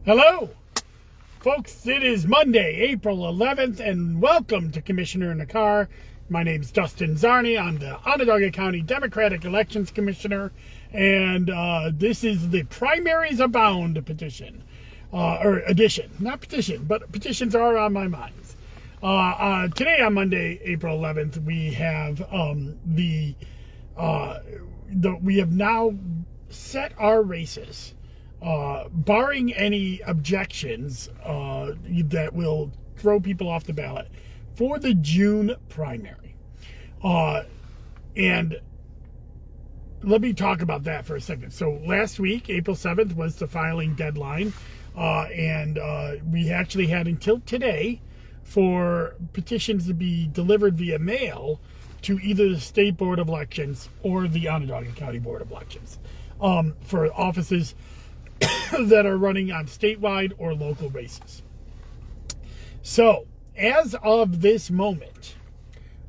Hello, folks. It is Monday, April 11th, and welcome to Commissioner in the Car. My name's Dustin Zarni. I'm the Onondaga County Democratic Elections Commissioner, and this is the Primaries Abound petition, or edition. Not petition, but petitions are on my mind. Today on Monday, April 11th, we have we have now set our races. Barring any objections that will throw people off the ballot for the June primary. And let me talk about that for a second. So last week, April 7th, was the filing deadline. And we actually had until today for petitions to be delivered via mail to either the State Board of Elections or the Onondaga County Board of Elections for offices that are running on statewide or local races. So, as of this moment,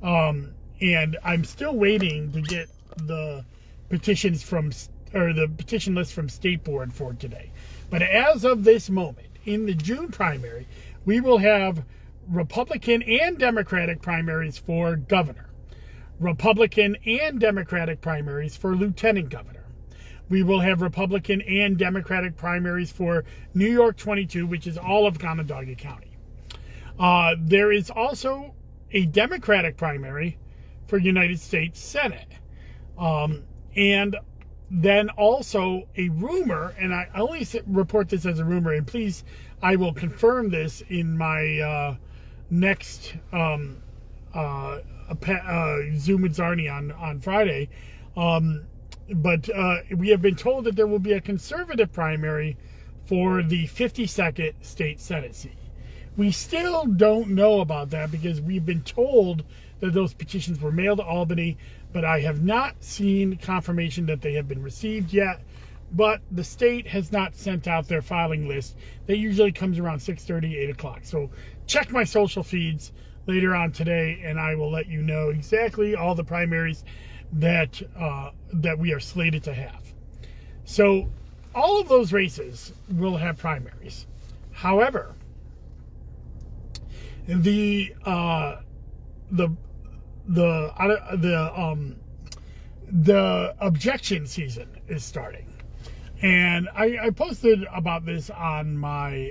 and I'm still waiting to get the petitions the petition list from State Board for today. But as of this moment, in the June primary, we will have Republican and Democratic primaries for governor, Republican and Democratic primaries for lieutenant governor. We will have Republican and Democratic primaries for New York 22, which is all of Onondaga County. There is also a Democratic primary for United States Senate. And then also a rumor, and I only report this as a rumor, and please, I will confirm this in my next Zoom with Zarni on Friday. But we have been told that there will be a conservative primary for the 52nd state Senate seat. We still don't know about that because we've been told that those petitions were mailed to Albany, but I have not seen confirmation that they have been received yet. But the state has not sent out their filing list. That usually comes around 6:30, 8 o'clock. So check my social feeds later on today, and I will let you know exactly all the primaries that we are slated to have. So all of those races will have primaries. However, the objection season is starting, and I posted about this on my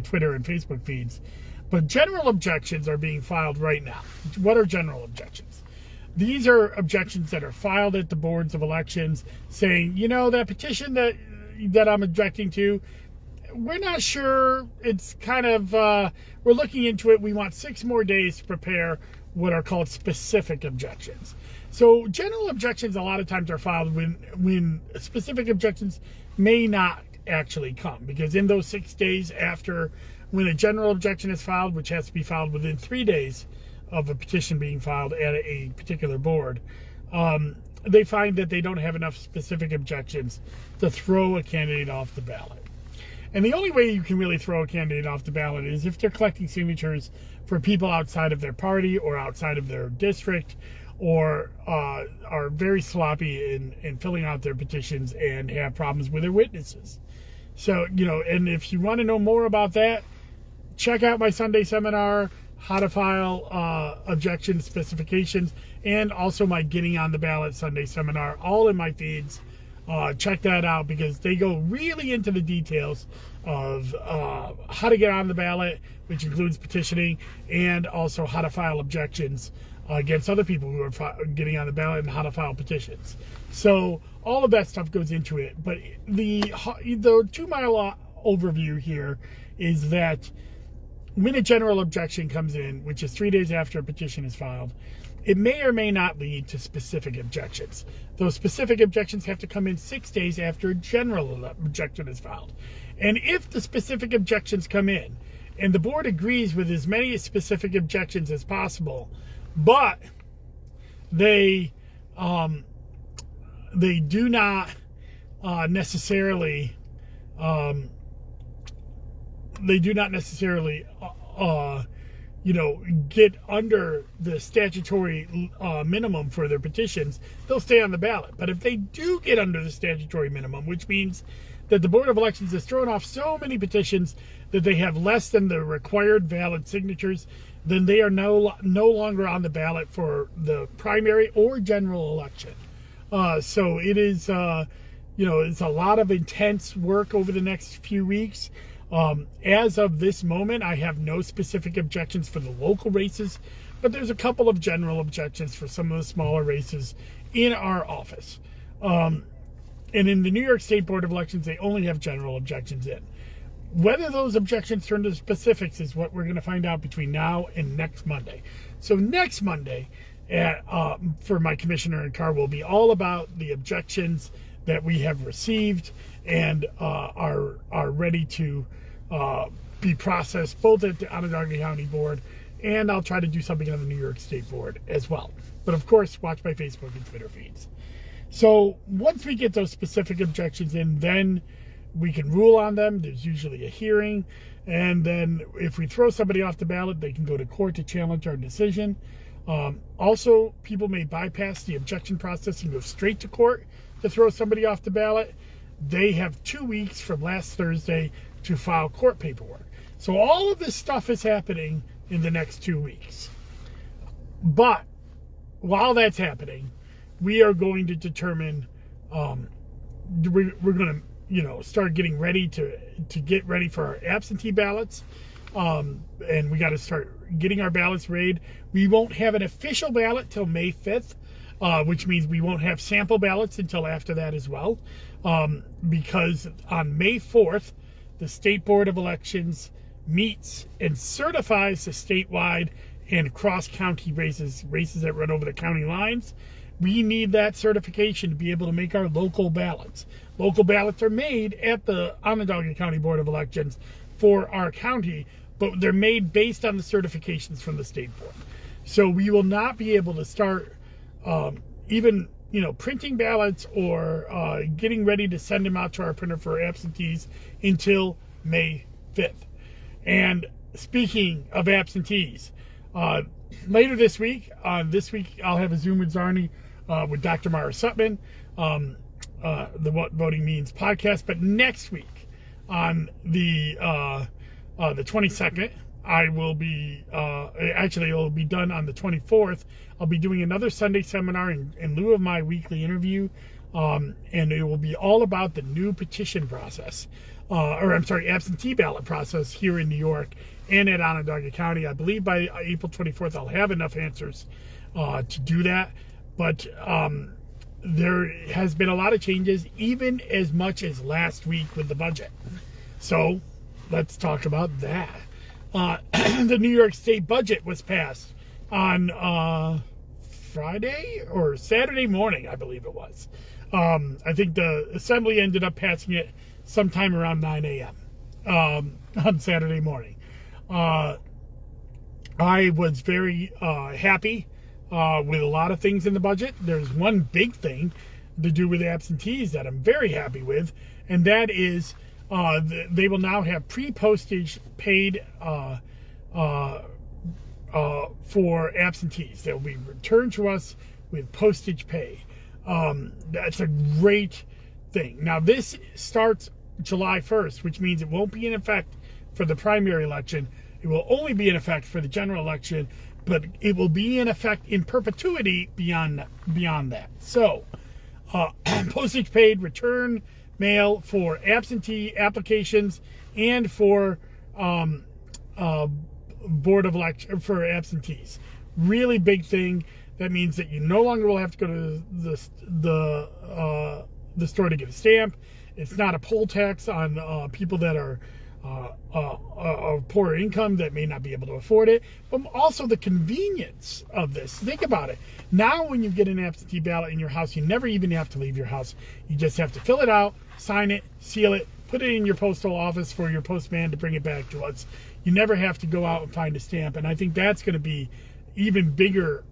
Twitter and Facebook feeds. But general objections are being filed right now. What are general objections? These are objections that are filed at the boards of elections saying, that petition that I'm objecting to, we're not sure. It's kind of, we're looking into it. We want 6 more days to prepare what are called specific objections. So general objections a lot of times are filed when specific objections may not actually come, because in those 6 days after when a general objection is filed, which has to be filed within 3 days of a petition being filed at a particular board, they find that they don't have enough specific objections to throw a candidate off the ballot. And the only way you can really throw a candidate off the ballot is if they're collecting signatures for people outside of their party or outside of their district, or are very sloppy in filling out their petitions and have problems with their witnesses. So, and if you want to know more about that, check out my Sunday seminar, How to File Objection Specifications, and also my Getting on the Ballot Sunday seminar, all in my feeds. Check that out because they go really into the details of how to get on the ballot, which includes petitioning, and also how to file objections against other people who are getting on the ballot, and how to file petitions. So all of that stuff goes into it. But the 2-mile overview here is that when a general objection comes in, which is 3 days after a petition is filed, it may or may not lead to specific objections. Those specific objections have to come in 6 days after a general objection is filed. And if the specific objections come in, and the board agrees with as many specific objections as possible, but they do not necessarily get under the statutory minimum for their petitions, they'll stay on the ballot. But if they do get under the statutory minimum, which means that the Board of Elections has thrown off so many petitions that they have less than the required valid signatures, then they are no longer on the ballot for the primary or general election. So it is, it's a lot of intense work over the next few weeks. As of this moment, I have no specific objections for the local races, but there's a couple of general objections for some of the smaller races in our office. And in the New York State Board of Elections, they only have general objections in. Whether those objections turn to specifics is what we're going to find out between now and next Monday. So next Monday, for my commissioner and car, will be all about the objections that we have received and are ready to be processed both at the Onondaga County Board, and I'll try to do something on the New York State Board as well. But of course, watch my Facebook and Twitter feeds. So once we get those specific objections in, then we can rule on them. There's usually a hearing, and then if we throw somebody off the ballot, they can go to court to challenge our decision. Also, people may bypass the objection process and go straight to court to throw somebody off the ballot. They have 2 weeks from last Thursday to file court paperwork. So all of this stuff is happening in the next 2 weeks. But while that's happening, we are going to determine, we're going to, start getting ready to get ready for our absentee ballots. And we got to start getting our ballots read. We won't have an official ballot till May 5th, which means we won't have sample ballots until after that as well. Because on May 4th, the State Board of Elections meets and certifies the statewide and cross-county races that run over the county lines. We need that certification to be able to make our local ballots. Local ballots are made at the Onondaga County Board of Elections for our county, but they're made based on the certifications from the state board. So we will not be able to start even printing ballots or getting ready to send them out to our printer for absentees until May 5th. And speaking of absentees, later this week I'll have a Zoom with Zarni with Dr. Mara Sutman, the What Voting Means podcast. But next week on the 22nd, I will be, actually it will be done on the 24th. I'll be doing another Sunday seminar in lieu of my weekly interview. And it will be all about the new petition process, absentee ballot process here in New York and at Onondaga County. I believe by April 24th, I'll have enough answers to do that. But there has been a lot of changes, even as much as last week with the budget. So let's talk about that. The New York State budget was passed on Friday or Saturday morning, I believe it was. I think the Assembly ended up passing it sometime around 9 a.m. On Saturday morning. I was very happy with a lot of things in the budget. There's one big thing to do with absentees that I'm very happy with, and that is they will now have pre-postage paid for absentees. They will be returned to us with postage pay. That's a great thing. Now, this starts July 1st, which means it won't be in effect for the primary election. It will only be in effect for the general election, but it will be in effect in perpetuity beyond that. So, postage paid return mail for absentee applications and for Board of Election for absentees. Really big thing. That means that you no longer will have to go to the store to get a stamp. It's not a poll tax on people that are of poorer income that may not be able to afford it, but also the convenience of this. Think about it. Now when you get an absentee ballot in your house, you never even have to leave your house. You just have to fill it out, sign it, seal it, put it in your postal office for your postman to bring it back to us. You never have to go out and find a stamp, and I think that's going to be even bigger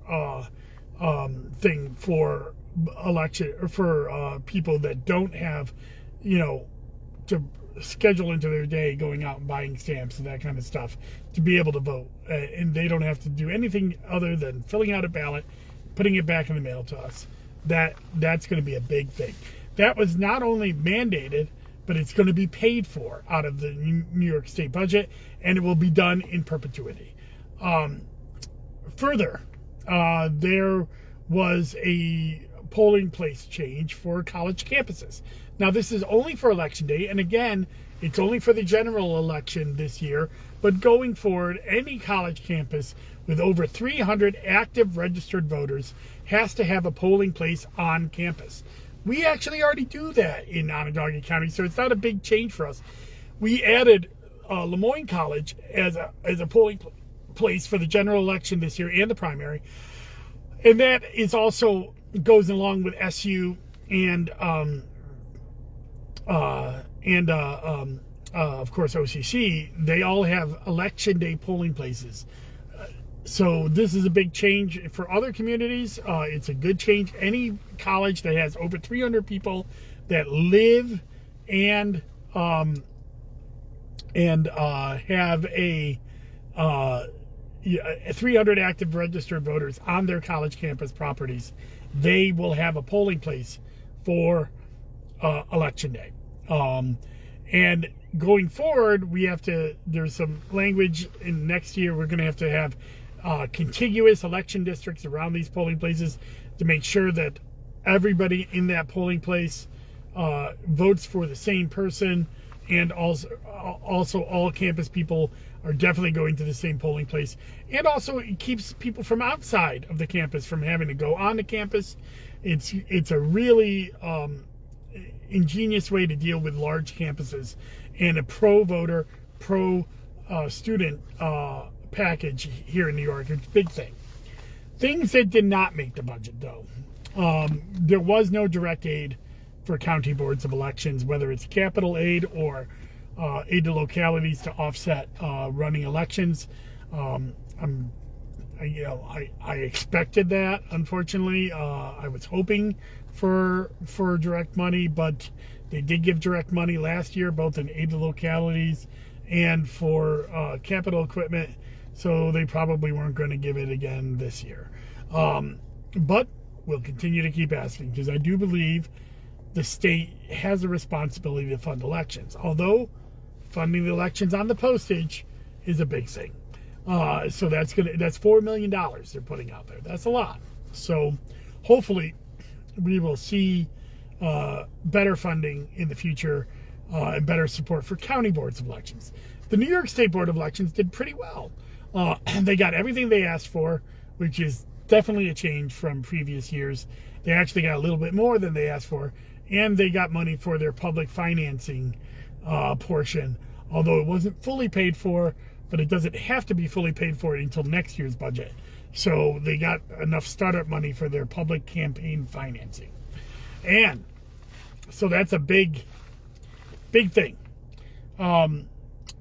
thing for election or for people that don't have, to schedule into their day going out and buying stamps and that kind of stuff to be able to vote, and they don't have to do anything other than filling out a ballot, putting it back in the mail to us. That's going to be a big thing. That was not only mandated but it's going to be paid for out of the New York State budget, and it will be done in perpetuity. Further, there was a polling place change for college campuses. Now, this is only for Election Day, and again, it's only for the general election this year, but going forward, any college campus with over 300 active registered voters has to have a polling place on campus. We actually already do that in Onondaga County, so it's not a big change for us. We added Lemoyne College as a polling place for the general election this year and the primary, and that is also goes along with SU and of course OCC. They all have election day polling places. So this is a big change for other communities. It's a good change. Any college that has over 300 people that live and have a 300 active registered voters on their college campus properties, they will have a polling place for Election Day. And going forward, there's some language in next year. We're going to have contiguous election districts around these polling places to make sure that everybody in that polling place votes for the same person, and also all campus people are definitely going to the same polling place. And also it keeps people from outside of the campus from having to go on the campus. It's a really ingenious way to deal with large campuses, and a pro-voter, pro-student package here in New York. It's a big thing. Things that did not make the budget, though. There was no direct aid for county boards of elections, whether it's capital aid or aid to localities to offset running elections. I expected that. Unfortunately, I was hoping for direct money, but they did give direct money last year, both in aid to localities and for capital equipment. So they probably weren't going to give it again this year. But we'll continue to keep asking, because I do believe the state has a responsibility to fund elections. Although funding the elections on the postage is a big thing. So that's $4 million they're putting out there. That's a lot. So hopefully we will see better funding in the future and better support for county boards of elections. The New York State Board of Elections did pretty well. They got everything they asked for, which is definitely a change from previous years. They actually got a little bit more than they asked for, and they got money for their public financing portion, although it wasn't fully paid for, but it doesn't have to be fully paid for until next year's budget. So they got enough startup money for their public campaign financing. And so that's a big thing.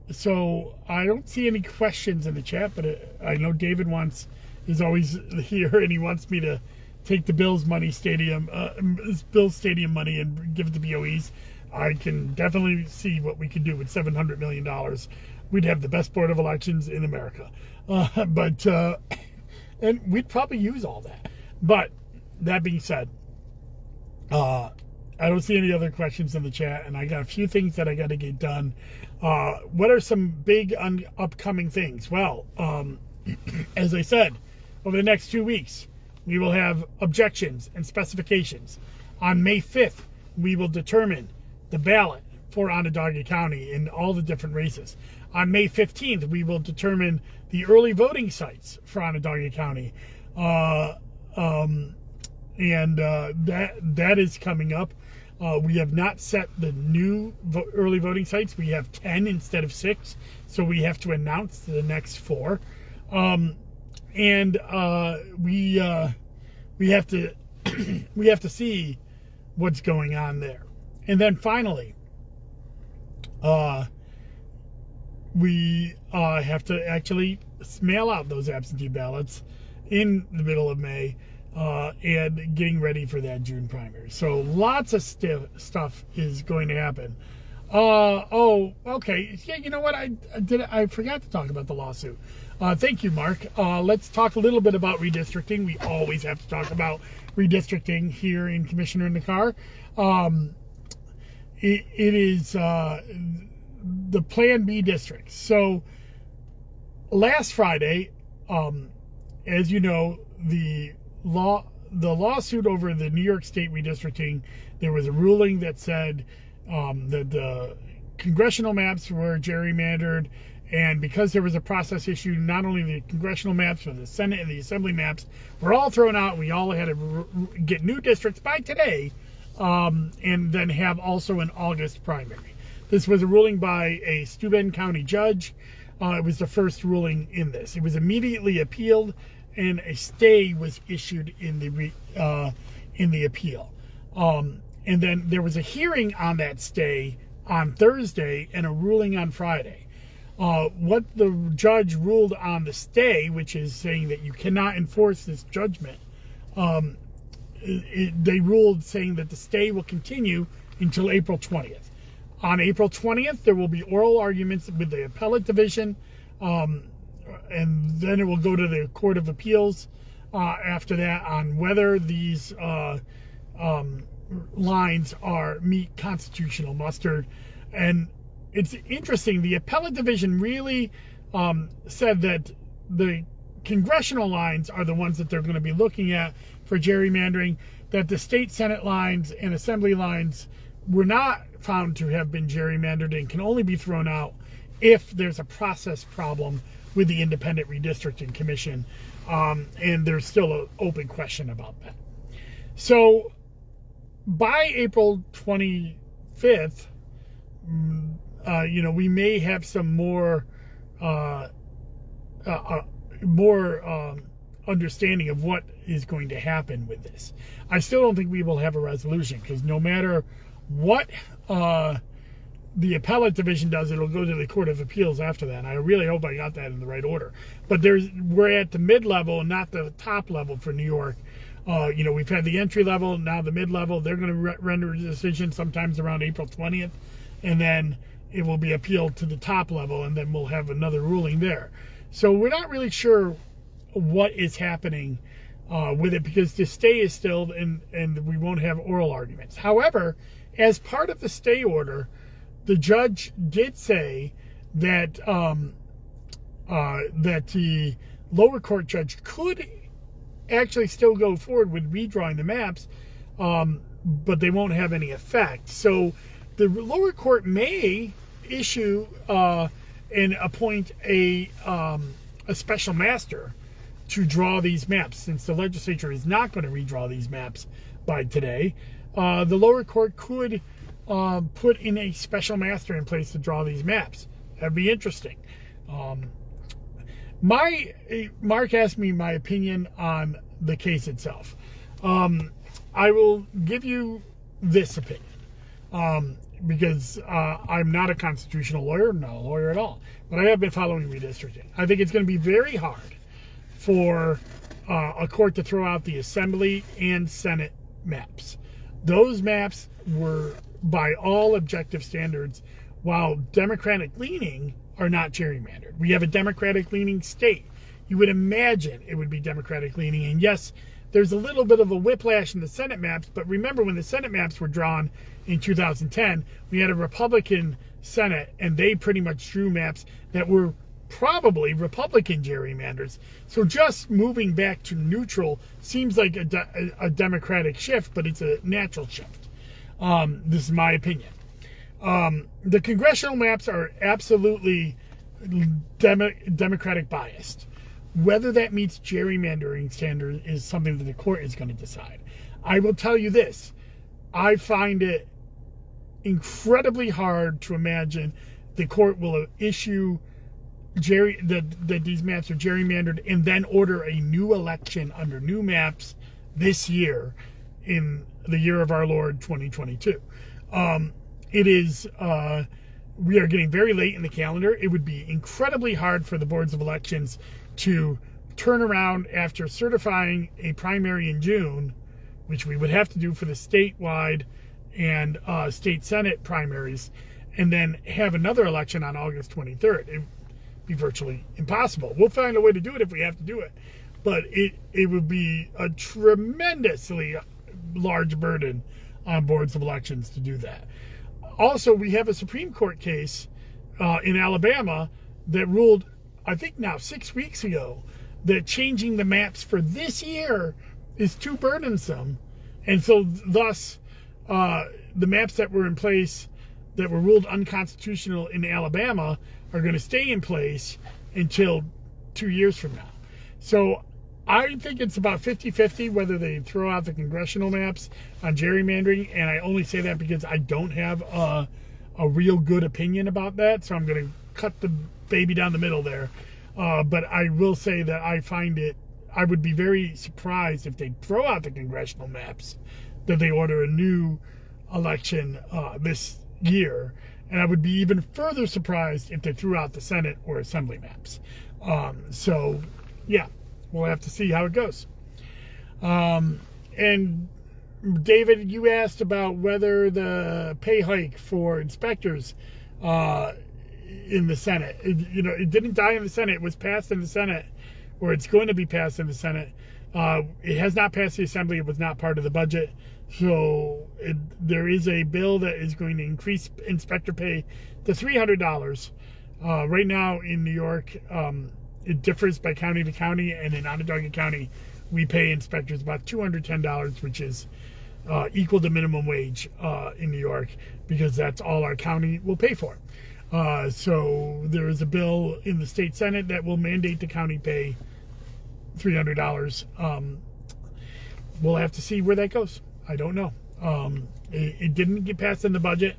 So I don't see any questions in the chat, but I know David is always here, and he wants me to take the Bills stadium money and give it to BOEs. I can definitely see what we can do with $700 million. We'd have the best board of elections in America. And we'd probably use all that. But that being said, I don't see any other questions in the chat, and I got a few things that I got to get done. What are some big upcoming things? Well, as I said, over the next 2 weeks, we will have objections and specifications. On May 5th, we will determine the ballot for Onondaga County in all the different races. On May 15th, we will determine the early voting sites for Onondaga County. That is coming up. We have not set the new early voting sites. We have 10 instead of 6, so we have to announce the next 4. We have to we have to see what's going on there. And then finally, we have to actually mail out those absentee ballots in the middle of May, and getting ready for that June primary. So lots of stuff is going to happen. Okay. Yeah, you know what? I forgot to talk about the lawsuit. Thank you, Mark. Let's talk a little bit about redistricting. We always have to talk about redistricting here in Commissioner in the Car. it is the Plan B districts. So last Friday, as you know, the lawsuit over the New York State redistricting, there was a ruling that said that the congressional maps were gerrymandered, and because there was a process issue, not only the congressional maps, but the Senate and the Assembly maps were all thrown out. We all had to get new districts by today, and then have also an August primary. This was a ruling by a Steuben County judge. It was the first ruling in this. It was immediately appealed, and a stay was issued in the appeal. And then there was a hearing on that stay on Thursday and a ruling on Friday. What the judge ruled on the stay, which is saying that you cannot enforce this judgment, they ruled saying that the stay will continue until April 20th. On April 20th, there will be oral arguments with the appellate division, and then it will go to the Court of Appeals after that on whether these lines meet constitutional muster. And it's interesting, the appellate division really said that the congressional lines are the ones that they're going to be looking at for gerrymandering, that the state Senate lines and Assembly lines were not found to have been gerrymandered and can only be thrown out if there's a process problem with the Independent Redistricting Commission, and there's still an open question about that. So by April 25th, we may have some more understanding of what is going to happen with this. I still don't think we will have a resolution, because no matter what the appellate division does, it'll go to the Court of Appeals after that. And I really hope I got that in the right order. But we're at the mid-level and not the top level for New York. We've had the entry level, now the mid-level. They're going to render a decision sometimes around April 20th, and then it will be appealed to the top level, and then we'll have another ruling there. So we're not really sure what is happening with it, because the stay is still, and we won't have oral arguments. However, as part of the stay order, the judge did say that that the lower court judge could actually still go forward with redrawing the maps, but they won't have any effect. So the lower court may issue and appoint a special master to draw these maps, since the legislature is not going to redraw these maps by today. The lower court could put in a special master in place to draw these maps. That'd be interesting. Mark asked me my opinion on the case itself. I will give you this opinion, because I'm not a constitutional lawyer, not a lawyer at all, but I have been following redistricting. I think it's going to be very hard for a court to throw out the Assembly and Senate maps. Those maps were, by all objective standards, while Democratic leaning, are not gerrymandered. We have a Democratic leaning state. You would imagine it would be Democratic leaning. And yes, there's a little bit of a whiplash in the Senate maps, but remember when the Senate maps were drawn in 2010, we had a Republican Senate, and they pretty much drew maps that were probably Republican gerrymanders. So just moving back to neutral seems like a Democratic shift, but it's a natural shift. This is my opinion. The congressional maps are absolutely Democratic biased. Whether that meets gerrymandering standards is something that the court is going to decide. I will tell you this. I find it incredibly hard to imagine the court will issue that these maps are gerrymandered and then order a new election under new maps this year, in the year of our Lord 2022. It is we are getting very late in the calendar. It would be incredibly hard for the boards of elections to turn around after certifying a primary in June, which we would have to do for the statewide and state Senate primaries, and then have another election on August 23rd. It would be virtually impossible. We'll find a way to do it if we have to do it, but it would be a tremendously large burden on boards of elections to do that. Also, we have a Supreme Court case in Alabama that ruled, I think now 6 weeks ago, that changing the maps for this year is too burdensome. And so thus, the maps that were in place that were ruled unconstitutional in Alabama are going to stay in place until 2 years from now. So I think it's about 50-50 whether they throw out the congressional maps on gerrymandering, and I only say that because I don't have a real good opinion about that, so I'm going to cut the baby down the middle there. But I will say that I would be very surprised if they throw out the congressional maps, that they order a new election this year, and I would be even further surprised if they threw out the Senate or Assembly maps. So, yeah. We'll have to see how it goes. And David, you asked about whether the pay hike for inspectors in the Senate, it didn't die in the Senate. It was passed in the Senate, or it's going to be passed in the Senate. It has not passed the Assembly. It was not part of the budget. So there is a bill that is going to increase inspector pay to $300. Right now in New York, it differs by county to county, and in Onondaga County, we pay inspectors about $210, which is equal to minimum wage in New York, because that's all our county will pay for. So there is a bill in the state Senate that will mandate the county pay $300. We'll have to see where that goes. I don't know. It didn't get passed in the budget.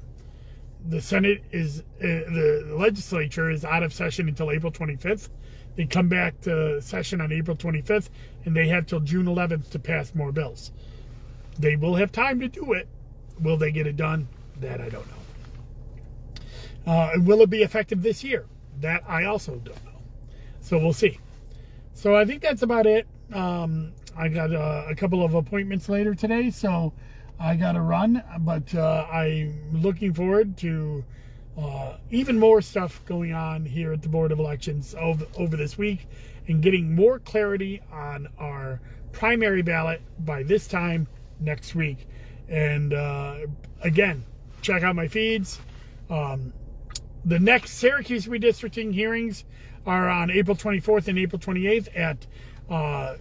The Senate the legislature is out of session until April 25th. They come back to session on April 25th, and they have till June 11th to pass more bills. They will have time to do it. Will they get it done? That I don't know. And will it be effective this year? That I also don't know. So we'll see. So I think that's about it. I got a couple of appointments later today, so I got to run. But I'm looking forward to even more stuff going on here at the Board of Elections over this week, and getting more clarity on our primary ballot by this time next week. And again, check out my feeds. The next Syracuse redistricting hearings are on April 24th and April 28th at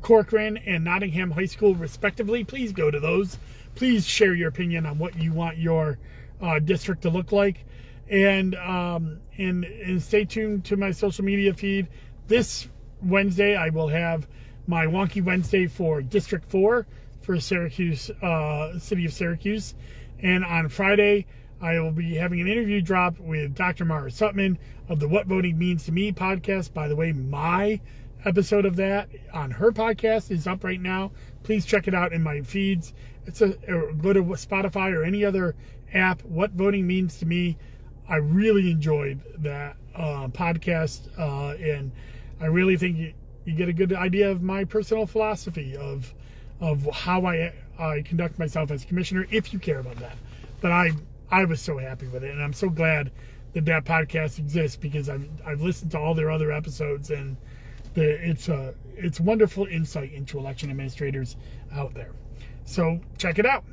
Corcoran and Nottingham High School, respectively. Please go to those. Please share your opinion on what you want your district to look like. And stay tuned to my social media feed. This Wednesday, I will have my Wonky Wednesday for District 4 for Syracuse, City of Syracuse. And on Friday, I will be having an interview drop with Dr. Mara Sutman of the What Voting Means to Me podcast. By the way, my episode of that on her podcast is up right now. Please check it out in my feeds. Or go to Spotify or any other app, What Voting Means to Me. I really enjoyed that podcast, and I really think you get a good idea of my personal philosophy of how I conduct myself as commissioner, if you care about that. But I was so happy with it, and I'm so glad that podcast exists, because I've listened to all their other episodes, and it's wonderful insight into election administrators out there. So check it out.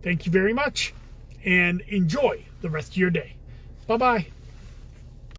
Thank you very much, and enjoy the rest of your day. Bye-bye.